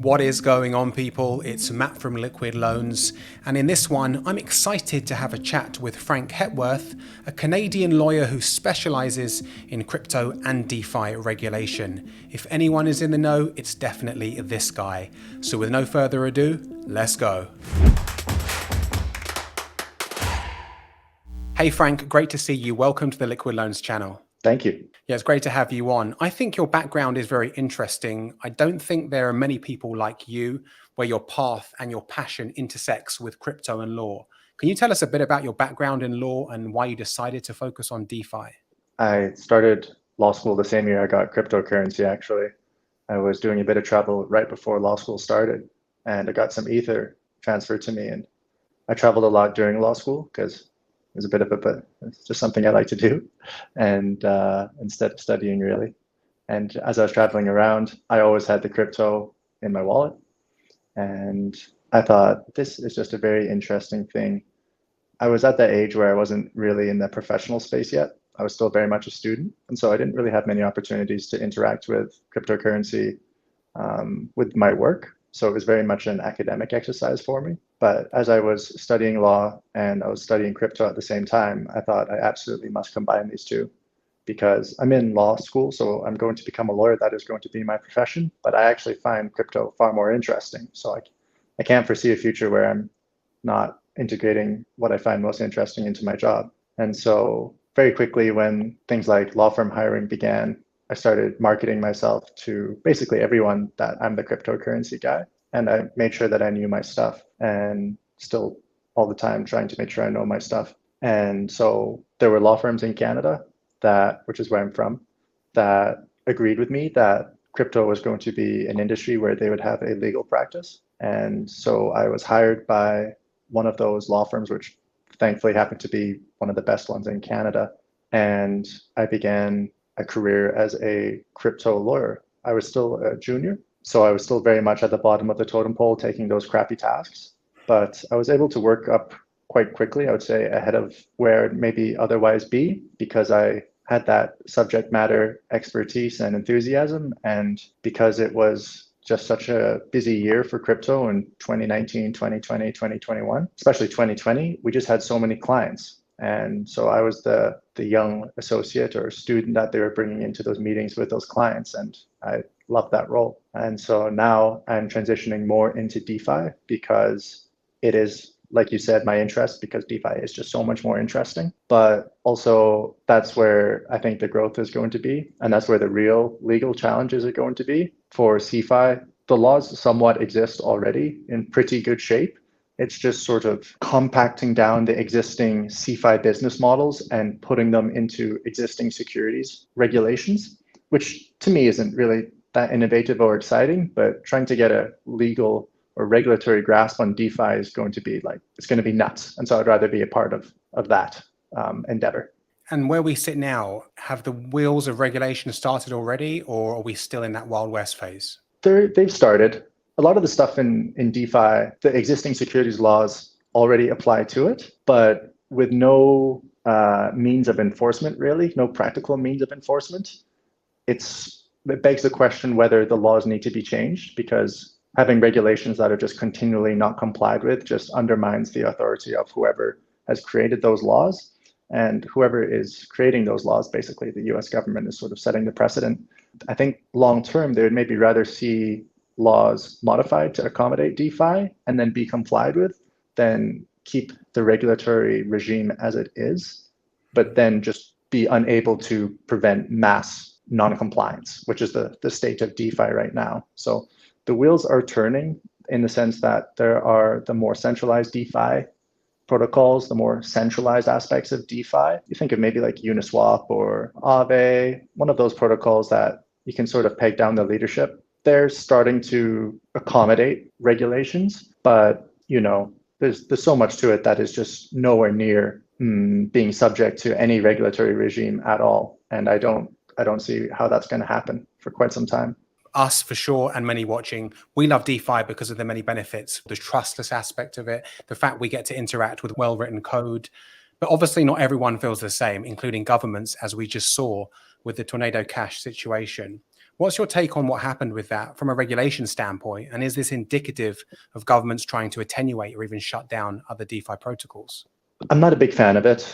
What is going on, people? It's Matt from Liquid Loans, and in this one, I'm excited to have a chat with Frank Hepworth, a Canadian lawyer who specialises in crypto and DeFi regulation. If anyone is in the know, it's definitely this guy. So with no further ado, let's go. Hey Frank, great to see you. Welcome to the Liquid Loans channel. Thank you. Yeah, it's great to have you on. I think your background is very interesting. I don't think there are many people like you where your path and your passion intersects with crypto and law. Can you tell us a bit about your background in law and why you decided to focus on DeFi? I started law school the same year I got cryptocurrency, actually. I was doing a bit of travel right before law school started, and I got some Ether transferred to me. And I traveled a lot during law school because it was a bit of but it's just something I like to do, and instead of studying, really. And as I was traveling around, I always had the crypto in my wallet. And I thought, this is just a very interesting thing. I was at that age where I wasn't really in the professional space yet. I was still very much a student. And so I didn't really have many opportunities to interact with cryptocurrency with my work. So it was very much an academic exercise for me. But as I was studying law and I was studying crypto at the same time, I thought I absolutely must combine these two because I'm in law school, so I'm going to become a lawyer. That is going to be my profession. But I actually find crypto far more interesting. So I can't foresee a future where I'm not integrating what I find most interesting into my job. And so very quickly, when things like law firm hiring began, I started marketing myself to basically everyone that I'm the cryptocurrency guy. And I made sure that I knew my stuff, and still all the time trying to make sure I know my stuff. And so there were law firms in Canada which is where I'm from, that agreed with me that crypto was going to be an industry where they would have a legal practice. And so I was hired by one of those law firms, which thankfully happened to be one of the best ones in Canada. And I began a career as a crypto lawyer. I was still a junior, so I was still very much at the bottom of the totem pole taking those crappy tasks. But I was able to work up quite quickly, I would say, ahead of where I'd maybe otherwise be, because I had that subject matter expertise and enthusiasm. And because it was just such a busy year for crypto in 2019, 2020, 2021, especially 2020, we just had so many clients. And so I was the young associate or student that they were bringing into those meetings with those clients. And I loved that role. And so now I'm transitioning more into DeFi because it is, like you said, my interest, because DeFi is just so much more interesting. But also that's where I think the growth is going to be. And that's where the real legal challenges are going to be. For CeFi, the laws somewhat exist already in pretty good shape. It's just sort of compacting down the existing CeFi business models and putting them into existing securities regulations, which to me isn't really that innovative or exciting, but trying to get a legal or regulatory grasp on DeFi is going to be it's going to be nuts. And so I'd rather be a part of that endeavor. And where we sit now, have the wheels of regulation started already, or are we still in that Wild West phase? They've started. A lot of the stuff in DeFi, the existing securities laws already apply to it, but with no means of enforcement, really, no practical means of enforcement. It begs the question whether the laws need to be changed, because having regulations that are just continually not complied with just undermines the authority of whoever has created those laws. And whoever is creating those laws, basically the US government, is sort of setting the precedent. I think long term, they would maybe rather see laws modified to accommodate DeFi and then be complied with than keep the regulatory regime as it is, but then just be unable to prevent mass non-compliance, which is the state of DeFi right now. So the wheels are turning in the sense that there are the more centralized DeFi protocols, the more centralized aspects of DeFi. You think of maybe like Uniswap or Aave, one of those protocols that you can sort of peg down the leadership. They're starting to accommodate regulations, but there's so much to it that is just nowhere near being subject to any regulatory regime at all. And I don't see how that's going to happen for quite some time. Us for sure, and many watching, we love DeFi because of the many benefits, the trustless aspect of it, the fact we get to interact with well-written code. But obviously not everyone feels the same, including governments, as we just saw with the Tornado Cash situation. What's your take on what happened with that from a regulation standpoint? And is this indicative of governments trying to attenuate or even shut down other DeFi protocols? I'm not a big fan of it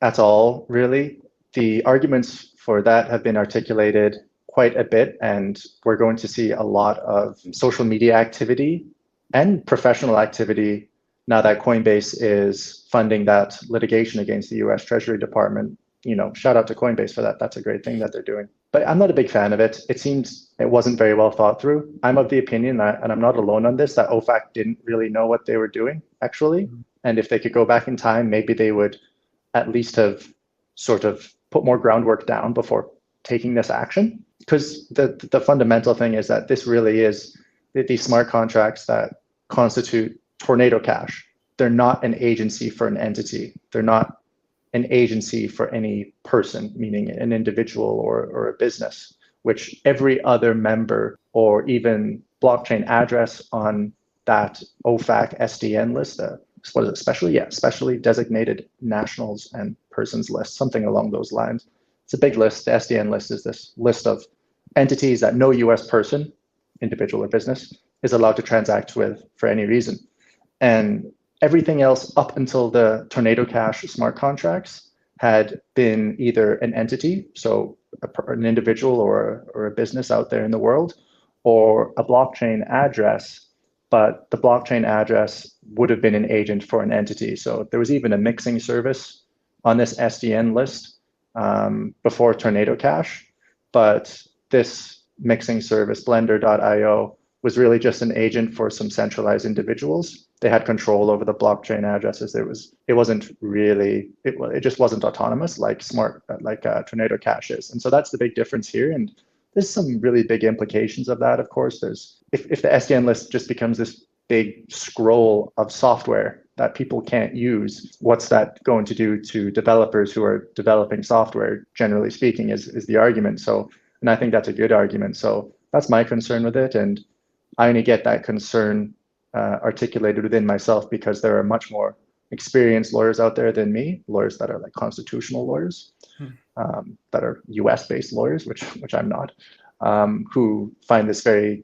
at all, really. The arguments for that have been articulated quite a bit, and we're going to see a lot of social media activity and professional activity now that Coinbase is funding that litigation against the US Treasury Department. Shout out to Coinbase for that. That's a great thing that they're doing. But I'm not a big fan of it. It seems it wasn't very well thought through. I'm of the opinion that, and I'm not alone on this, that OFAC didn't really know what they were doing, actually. And if they could go back in time, maybe they would at least have sort of put more groundwork down before taking this action. Because the fundamental thing is that this really is these smart contracts that constitute Tornado Cash. They're not an agency for an entity. They're not an agency for any person, meaning an individual or a business, which every other member or even blockchain address on that OFAC SDN list, what is it, specially designated nationals and persons list, something along those lines. It's a big list. The SDN list is this list of entities that no US person, individual or business, is allowed to transact with for any reason. And everything else up until the Tornado Cash smart contracts had been either an entity, so an individual or a business out there in the world, or a blockchain address, but the blockchain address would have been an agent for an entity. So there was even a mixing service on this SDN list before Tornado Cash, but this mixing service, Blender.io, was really just an agent for some centralized individuals. They had control over the blockchain addresses. It wasn't really, it just wasn't autonomous like Tornado Cash is. And so that's the big difference here. And there's some really big implications of that, of course. If the SDN list just becomes this big scroll of software that people can't use, what's that going to do to developers who are developing software, generally speaking, is the argument. So, and I think that's a good argument. So that's my concern with it. And I only get that concern articulated within myself because there are much more experienced lawyers out there than me, lawyers that are like constitutional lawyers, that are US-based lawyers, which I'm not, who find this very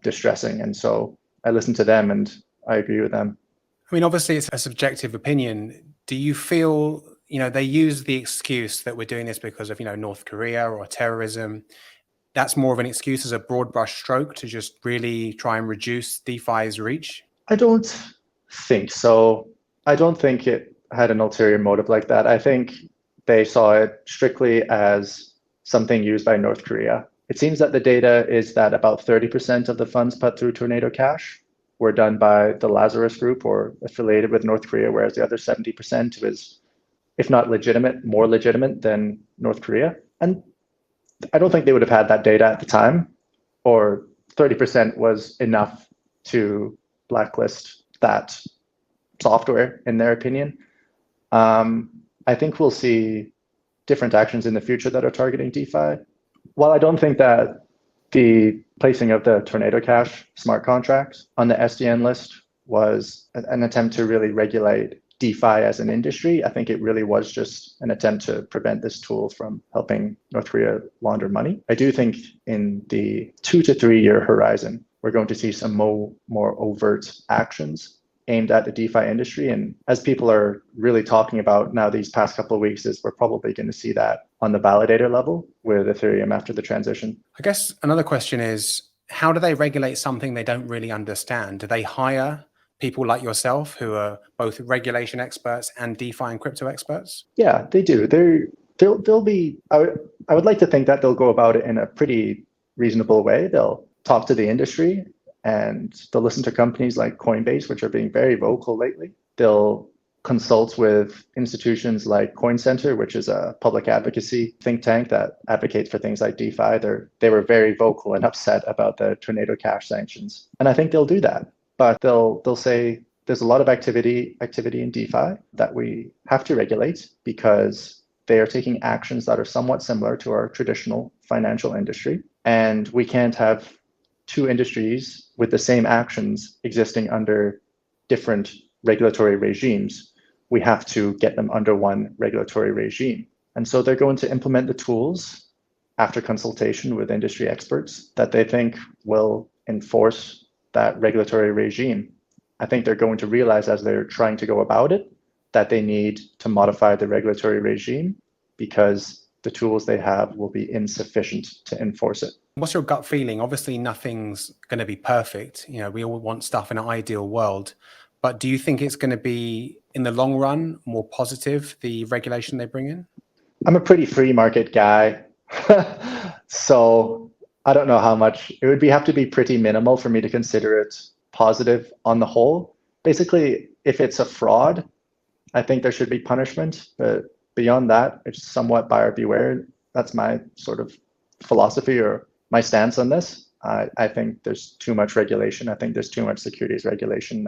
distressing. And so I listen to them and I agree with them. I mean, obviously it's a subjective opinion. Do you feel, they use the excuse that we're doing this because of, North Korea or terrorism? That's more of an excuse as a broad brush stroke to just really try and reduce DeFi's reach? I don't think so. I don't think it had an ulterior motive like that. I think they saw it strictly as something used by North Korea. It seems that the data is that about 30% of the funds put through Tornado Cash were done by the Lazarus Group or affiliated with North Korea, whereas the other 70% was, if not legitimate, more legitimate than North Korea. And I don't think they would have had that data at the time, or 30% was enough to blacklist that software, in their opinion. I think we'll see different actions in the future that are targeting DeFi. While I don't think that the placing of the Tornado Cash smart contracts on the SDN list was an attempt to really regulate DeFi as an industry, I think it really was just an attempt to prevent this tool from helping North Korea launder money. I do think in the 2 to 3 year horizon, we're going to see some more overt actions aimed at the DeFi industry. And as people are really talking about now these past couple of weeks, is we're probably going to see that on the validator level with Ethereum after the transition. I guess another question is, how do they regulate something they don't really understand? Do they hire people like yourself who are both regulation experts and DeFi and crypto experts? Yeah, they do. They'll be, I would like to think that they'll go about it in a pretty reasonable way. They'll talk to the industry and they'll listen to companies like Coinbase, which are being very vocal lately. They'll consult with institutions like Coin Center, which is a public advocacy think tank that advocates for things like DeFi. They were very vocal and upset about the Tornado Cash sanctions. And I think they'll do that. But they'll say there's a lot of activity in DeFi that we have to regulate because they are taking actions that are somewhat similar to our traditional financial industry. And we can't have two industries with the same actions existing under different regulatory regimes. We have to get them under one regulatory regime. And so they're going to implement the tools after consultation with industry experts, that they think will enforce that regulatory regime. I think they're going to realize as they're trying to go about it that they need to modify the regulatory regime because the tools they have will be insufficient to enforce it. What's your gut feeling? Obviously, nothing's going to be perfect. We all want stuff in an ideal world. But do you think it's going to be, in the long run, more positive, the regulation they bring in? I'm a pretty free market guy. So I don't know how much. It would have to be pretty minimal for me to consider it positive on the whole. Basically, if it's a fraud, I think there should be punishment. But beyond that, it's somewhat buyer beware. That's my sort of philosophy or my stance on this. I think there's too much regulation. I think there's too much securities regulation.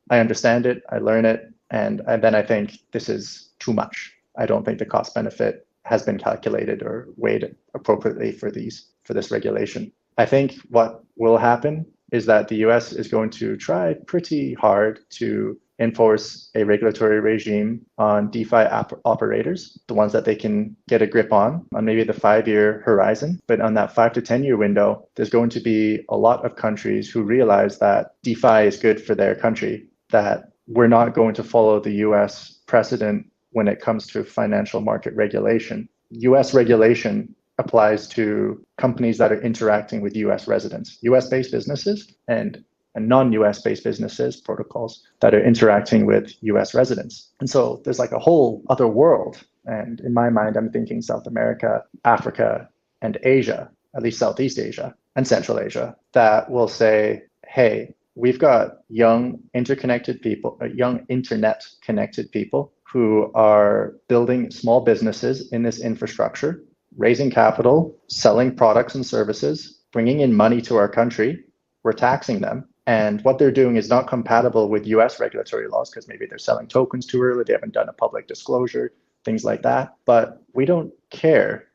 I understand it, I learn it, and then I think this is too much. I don't think the cost benefit has been calculated or weighed appropriately for this regulation. I think what will happen is that the US is going to try pretty hard to enforce a regulatory regime on DeFi operators, the ones that they can get a grip on maybe the 5-year horizon. But on that 5 to 10-year window, there's going to be a lot of countries who realize that DeFi is good for their country, that we're not going to follow the US precedent when it comes to financial market regulation. US regulation applies to companies that are interacting with US residents, US-based businesses and non-US based businesses, protocols that are interacting with US residents. And so there's like a whole other world. And in my mind, I'm thinking South America, Africa, and Asia, at least Southeast Asia and Central Asia, that will say, hey, we've got young interconnected people, young internet connected people who are building small businesses in this infrastructure, raising capital, selling products and services, bringing in money to our country. We're taxing them. And what they're doing is not compatible with US regulatory laws because maybe they're selling tokens too early, they haven't done a public disclosure, things like that. But we don't care.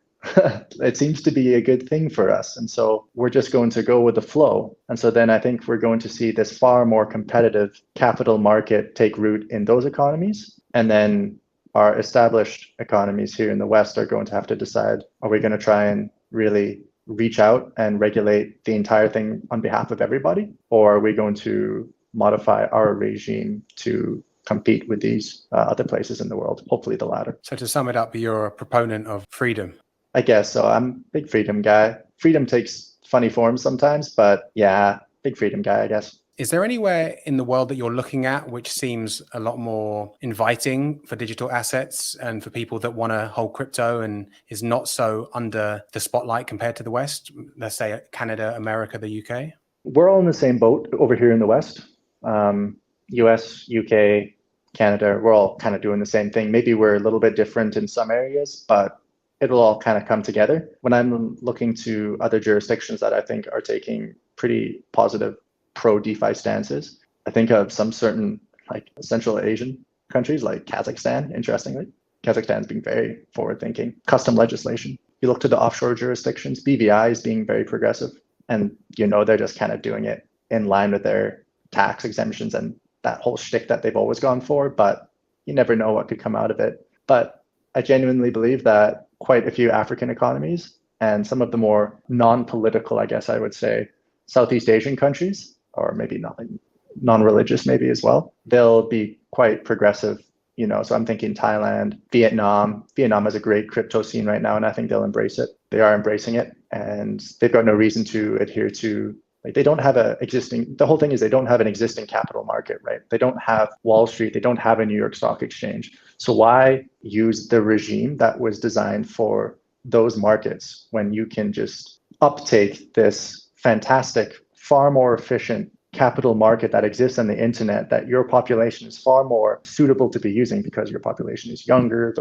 It seems to be a good thing for us. And so we're just going to go with the flow. And so then I think we're going to see this far more competitive capital market take root in those economies. And then our established economies here in the West are going to have to decide, are we going to try and really reach out and regulate the entire thing on behalf of everybody? Or are we going to modify our regime to compete with these other places in the world? Hopefully the latter. So to sum it up, you're a proponent of freedom. I guess so. I'm a big freedom guy. Freedom takes funny forms sometimes, but yeah, big freedom guy, I guess. Is there anywhere in the world that you're looking at which seems a lot more inviting for digital assets and for people that want to hold crypto and is not so under the spotlight compared to the West? Let's say Canada, America, the UK? We're all in the same boat over here in the West. US, UK, Canada, we're all kind of doing the same thing. Maybe we're a little bit different in some areas, but it'll all kind of come together. When I'm looking to other jurisdictions that I think are taking pretty positive pro DeFi stances, I think of some certain like Central Asian countries like Kazakhstan, interestingly. Kazakhstan's being very forward thinking. Custom legislation. You look to the offshore jurisdictions, BVI is being very progressive. And they're just kind of doing it in line with their tax exemptions and that whole shtick that they've always gone for, but you never know what could come out of it. But I genuinely believe that quite a few African economies and some of the more non-political, I guess I would say, Southeast Asian countries, or maybe not non-religious maybe as well, they'll be quite progressive. So I'm thinking Thailand, Vietnam. Vietnam has a great crypto scene right now, and I think they'll embrace it. They are embracing it, and they've got no reason to adhere to, they don't have the whole thing is they don't have an existing capital market, right? They don't have Wall Street, they don't have a New York Stock Exchange. So why use the regime that was designed for those markets when you can just uptake this fantastic, far more efficient capital market that exists on the internet that your population is far more suitable to be using because your population is younger,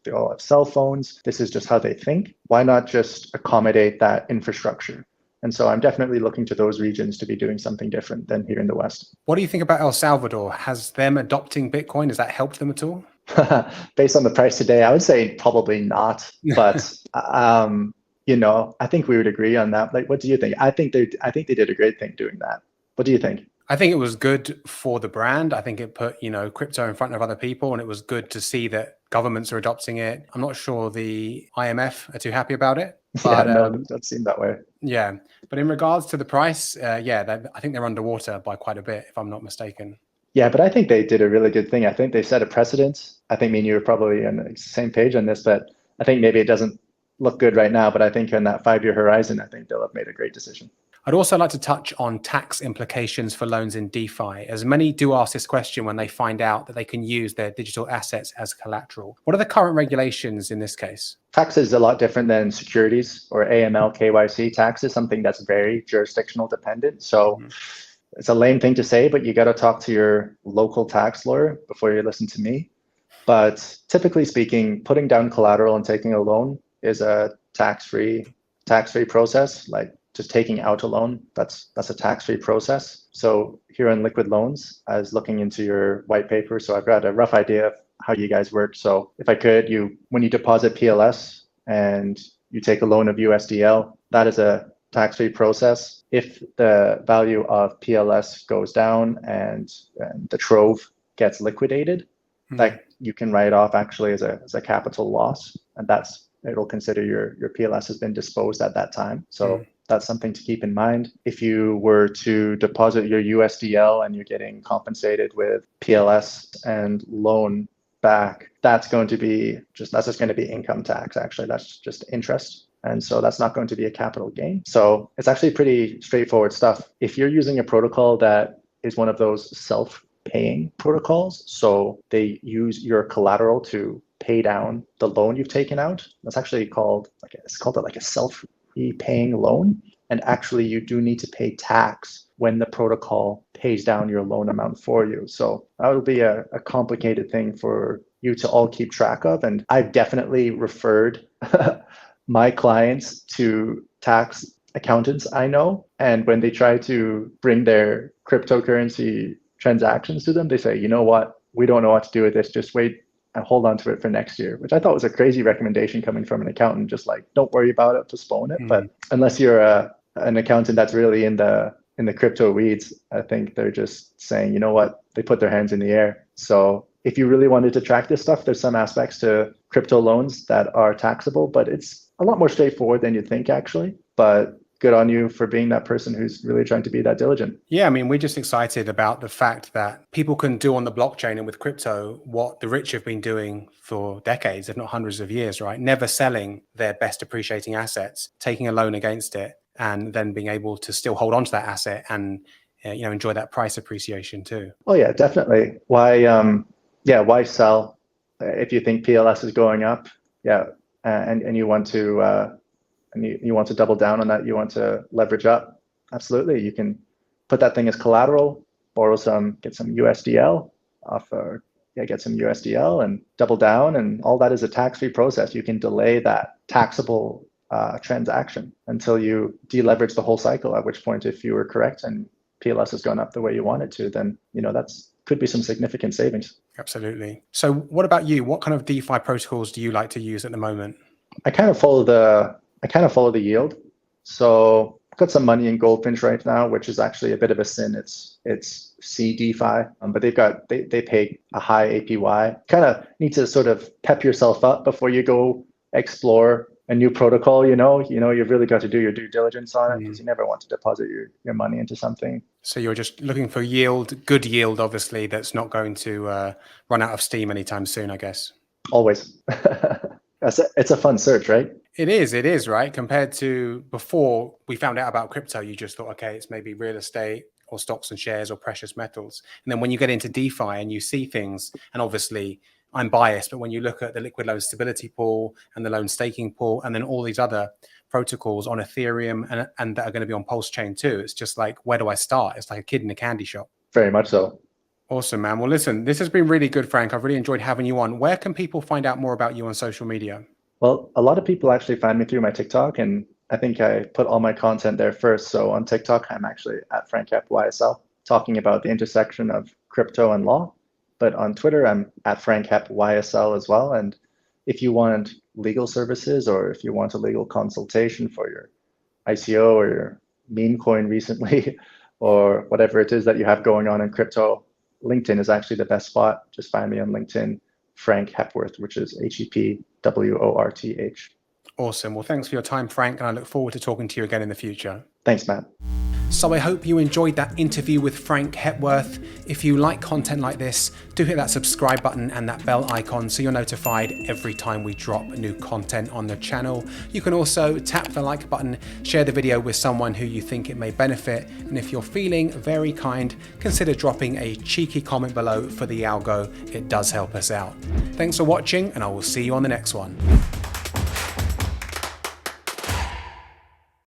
they all have cell phones. This is just how they think. Why not just accommodate that infrastructure? And so I'm definitely looking to those regions to be doing something different than here in the West. What do you think about El Salvador? Has them adopting Bitcoin, has that helped them at all? Based on the price today, I would say probably not. But I think we would agree on that. Like, what do you think? I think they did a great thing doing that. What do you think? I think it was good for the brand. I think it put, crypto in front of other people, and it was good to see that Governments are adopting it. I'm not sure the IMF are too happy about it. Yeah, But no, it doesn't seem that way. yeah, but in regards to the price, I think they're underwater by quite a bit, if I'm not mistaken. Yeah, but I think they did a really good thing. I think they set a precedent. I think me and you are probably on the same page on this, but I think maybe it doesn't look good right now, but I think in that 5-year horizon, I think they'll have made a great decision. I'd also like to touch on tax implications for loans in DeFi, as many do ask this question when they find out that they can use their digital assets as collateral. What are the current regulations in this case? Tax is a lot different than securities or AML, KYC. Tax is something that's very jurisdictional dependent. So it's a lame thing to say, but you got to talk to your local tax lawyer before you listen to me. But typically speaking, putting down collateral and taking a loan is a tax-free process. Like just taking out a loan, that's a tax-free process. So here on Liquid Loans, I was looking into your white paper, so I've got a rough idea of how you guys work. So if I could, when you deposit PLS and you take a loan of USDL, that is a tax-free process. If the value of PLS goes down and the trove gets liquidated, that you can write off actually as a capital loss, and it'll consider your PLS has been disposed at that time. So that's something to keep in mind. If you were to deposit your USDL and you're getting compensated with PLS and loan back, that's just going to be income tax. Actually, that's just interest. And so that's not going to be a capital gain. So it's actually pretty straightforward stuff. If you're using a protocol that is one of those self-paying protocols, so they use your collateral to pay down the loan you've taken out, that's actually called a self-repaying loan. And actually you do need to pay tax when the protocol pays down your loan amount for you. So that would be a complicated thing for you to all keep track of. And I've definitely referred my clients to tax accountants I know. And when they try to bring their cryptocurrency transactions to them, they say, you know what, we don't know what to do with this. Just wait and hold on to it for next year, which I thought was a crazy recommendation coming from an accountant. Just like, don't worry about it, postpone it. But unless you're an accountant that's really in the crypto weeds, I think they're just saying, you know what, they put their hands in the air. So if you really wanted to track this stuff, there's some aspects to crypto loans that are taxable, but it's a lot more straightforward than you'd think, actually. But good on you for being that person who's really trying to be that diligent. Yeah, I mean, we're just excited about the fact that people can do on the blockchain and with crypto what the rich have been doing for decades, if not hundreds of years, right? Never selling their best appreciating assets, taking a loan against it, and then being able to still hold on to that asset and enjoy that price appreciation too. Oh yeah, definitely. Why sell if you think PLS is going up? Yeah, and you want to you want to double down on that. You want to leverage up. Absolutely, you can put that thing as collateral, get some USDL get some USDL and double down, and all that is a tax-free process. You can delay that taxable transaction until you deleverage the whole cycle, at which point, if you were correct and PLS has gone up the way you want it to, then that's could be some significant savings. Absolutely. So what about you? What kind of DeFi protocols do you like to use at the moment? I kind of follow the yield. So I've got some money in Goldfinch right now, which is actually a bit of a sin. It's C DeFi, but they pay a high APY. Kind of need to sort of pep yourself up before you go explore a new protocol. You've really got to do your due diligence on it, because you never want to deposit your money into something. So you're just looking for good yield, obviously, that's not going to run out of steam anytime soon, I guess. Always. It's a fun search, right? It is, right? Compared to before we found out about crypto, you just thought, okay, it's maybe real estate or stocks and shares or precious metals. And then when you get into DeFi and you see things, and obviously I'm biased, but when you look at the liquid loan stability pool and the loan staking pool, and then all these other protocols on Ethereum and that are going to be on Pulse Chain too, it's just like, where do I start? It's like a kid in a candy shop. Very much so. Awesome, man. Well, listen, this has been really good, Frank. I've really enjoyed having you on. Where can people find out more about you on social media? Well, a lot of people actually find me through my TikTok, and I think I put all my content there first. So on TikTok, I'm actually at Frank Hepworth, talking about the intersection of crypto and law. But on Twitter, I'm at Frank Hepworth as well. And if you want legal services, or if you want a legal consultation for your ICO or your meme coin recently, or whatever it is that you have going on in crypto, LinkedIn is actually the best spot. Just find me on LinkedIn. Frank Hepworth, which is Hepworth. Awesome. Well, thanks for your time, Frank, and I look forward to talking to you again in the future. Thanks, Matt. So I hope you enjoyed that interview with Frank Hepworth. If you like content like this, do hit that subscribe button and that bell icon so you're notified every time we drop new content on the channel. You can also tap the like button, share the video with someone who you think it may benefit, and if you're feeling very kind, consider dropping a cheeky comment below for the algo. It does help us out. Thanks for watching, and I will see you on the next one.